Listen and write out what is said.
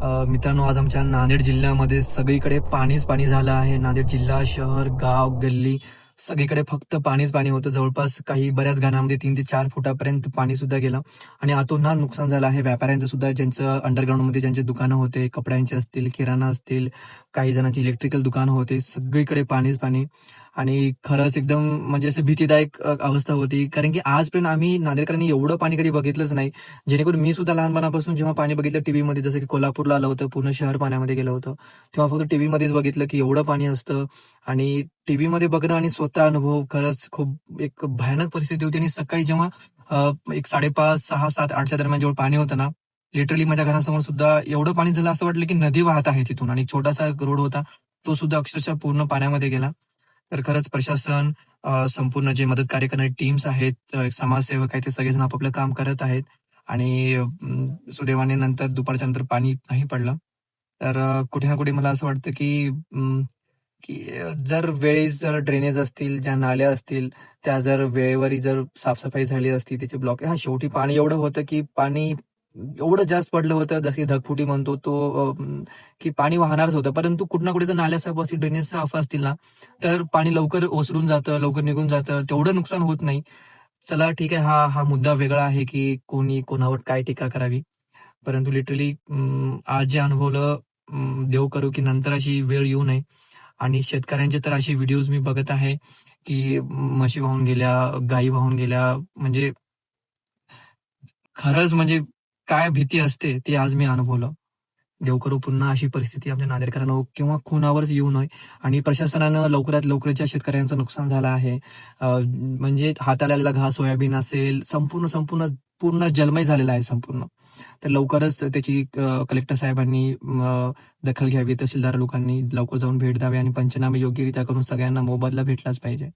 मित्रांनो, आज आमच्या नांदेड जिल्ह्यामध्ये सगळीकडे पाणीच पाणी झालं आहे. नांदेड जिल्हा, शहर, गाव, गल्ली सगळीकडे फक्त पाणीच पाणी होतं. जवळपास काही बऱ्याच घरांमध्ये 3 ते 4 फुटापर्यंत पाणी सुद्धा गेलं आणि अतोनात नुकसान झालं आहे. व्यापाऱ्यांचं सुद्धा, ज्यांचं अंडरग्राऊंडमध्ये ज्यांचे दुकानं होते, कपड्यांचे असतील, किराणा असतील, काही जणांची इलेक्ट्रिकल दुकानं होते. सगळीकडे पाणीच पाणी आणि खरंच एकदम म्हणजे असं भीतीदायक अवस्था होती. कारण की आजपर्यंत आम्ही नांदेडकरांनी एवढं पाणी कधी बघितलंच नाही. जेणेकरून मी सुद्धा लहानपणापासून जेव्हा पाणी बघितलं टीव्हीमध्ये, जसं की कोल्हापूरला आलं होतं, पूर्ण शहर पाण्यामध्ये गेलं होतं. तेव्हा फक्त टीव्हीमध्येच बघितलं की एवढं पाणी असतं आणि टीव्हीमध्ये बघणं आणि स्वतः अनुभव खरंच खूप एक भयानक परिस्थिती होती. आणि सकाळी जेव्हा एक 5:30, 6, 7, 8च्या दरम्यान जेव्हा पाणी होतं ना, लिटरली माझ्या घरासमोर सुद्धा एवढं पाणी झालं, असं वाटलं की नदी वाहत आहे तिथून. आणि छोटासा रोड होता, तो सुद्धा अक्षरशः पूर्ण पाण्यामध्ये गेला. तर खरंच प्रशासन, संपूर्ण जे मदत कार्य करणारे टीम्स आहेत, समाजसेवक आहेत, ते सगळेजण आपापलं काम करत आहेत. आणि सुदैवाने नंतर दुपारच्या नंतर पाणी नाही पडलं. तर कुठे ना कुठे मला असं वाटतं की जर वेळेस जर ड्रेनेज असतील, ज्या नाल्या असतील, त्या जर वेळेवर जर साफसफाई झाली असती, त्याचे ब्लॉक शेवटी पाणी एवढं होतं की पाणी एवढं जास्त पडलं होतं, जशी ढगफुटी म्हणतो तो, की पाणी वाहणारच होतं. परंतु कुठे ना कुठे जर नाल्या साफ असतील, ड्रेनेज साफ असतील ना, तर पाणी लवकर ओसरून जातं, लवकर निघून जातं. तेवढं नुकसान होत नाही. चला ठीक आहे, हा हा मुद्दा वेगळा आहे की कोणी कोणावर काय टीका करावी. परंतु लिटरली आज जे अनुभवलं, देव करो की नंतर अशी वेळ येऊ नये. आणि शेतकऱ्यांचे तर असे व्हिडिओज मी बघत आहे, की म्हशी वाहून गेल्या, गायी वाहून गेल्या. म्हणजे खरंच म्हणजे काय भीती असते ते आज मी अनुभवलं. देव करो पुन्हा अशी परिस्थिती आमच्या नांदेडकरांना किंवा कुणावरच येऊ नये. आणि प्रशासनानं लवकरात लवकर ज्या शेतकऱ्यांचं नुकसान झालं आहे, म्हणजे हाताला आलेला घास, सोयाबीन असेल, संपूर्ण संपूर्ण पूर्ण जलमय झालेला आहे संपूर्ण. तर लवकरच त्याची कलेक्टर साहेबांनी दखल घ्यावी. तहसीलदार लोकांनी लवकर जाऊन भेट द्यावी आणि पंचनामे योग्यरित्या करून सगळ्यांना मोबदला भेटलाच पाहिजे.